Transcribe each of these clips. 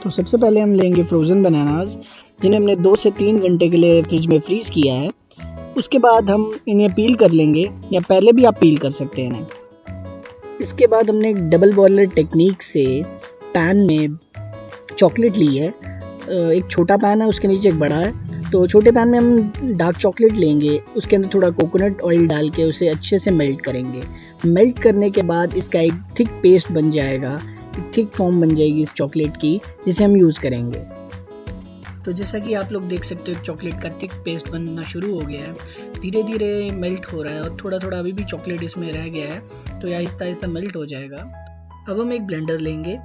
तो सबसे पहले हम लेंगे फ्रोज़न बनानास, जिन्हें हमने 2 से 3 घंटे के लिए फ्रिज में फ्रीज़ किया है। उसके बाद हम इन्हें पील कर लेंगे, या पहले भी आप पील कर सकते हैं इन्हें। इसके बाद हमने एक डबल बॉयलर टेक्निक से पैन में चॉकलेट ली है। एक छोटा पैन है, उसके नीचे एक बड़ा है। तो छोटे पैन में हम डार्क चॉकलेट लेंगे, उसके अंदर थोड़ा कोकोनट ऑयल डाल के उसे अच्छे से मेल्ट करेंगे। मेल्ट करने के बाद इसका एक थिक पेस्ट बन जाएगा, एक थिक फॉर्म बन जाएगी इस चॉकलेट की, जिसे हम यूज़ करेंगे। तो जैसा कि आप लोग देख सकते हो, चॉकलेट का थिक पेस्ट बनना शुरू हो गया है, धीरे धीरे मेल्ट हो रहा है और थोड़ा थोड़ा अभी भी चॉकलेट इसमें रह गया है, तो ये आहिस्ता आहिस्ता मेल्ट हो जाएगा। अब हम एक ब्लेंडर लेंगे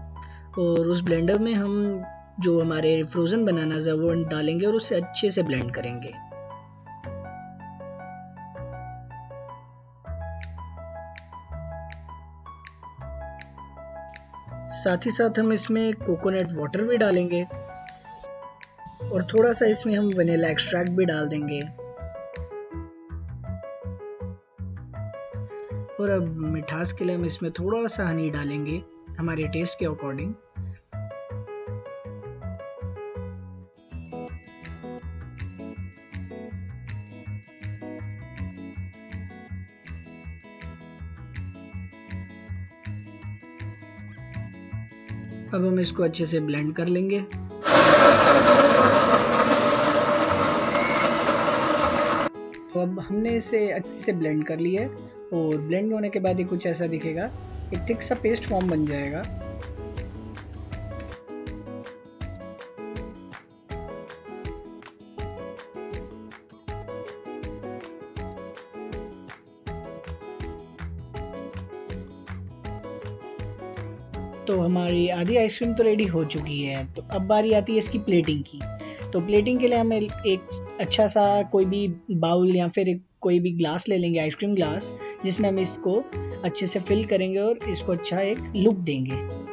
और उस ब्लेंडर में हम जो हमारे फ्रोज़न बनानास है वो डालेंगे और उससे अच्छे से ब्लेंड करेंगे। साथ ही साथ हम इसमें कोकोनट वाटर भी डालेंगे और थोड़ा सा इसमें हम वनीला एक्सट्रैक्ट भी डाल देंगे। और अब मिठास के लिए हम इसमें थोड़ा सा हनी डालेंगे हमारे टेस्ट के अकॉर्डिंग। अब हम इसको अच्छे से ब्लेंड कर लेंगे। तो अब हमने इसे अच्छे से ब्लेंड कर लिया है और ब्लेंड होने के बाद ये कुछ ऐसा दिखेगा, एक थिक सा पेस्ट फॉर्म बन जाएगा। तो हमारी आधी आइसक्रीम तो रेडी हो चुकी है। तो अब बारी आती है इसकी प्लेटिंग की। तो प्लेटिंग के लिए हम एक अच्छा सा कोई भी बाउल या फिर कोई भी ग्लास ले लेंगे, आइसक्रीम ग्लास, जिसमें हम इसको अच्छे से फिल करेंगे और इसको अच्छा एक लुक देंगे।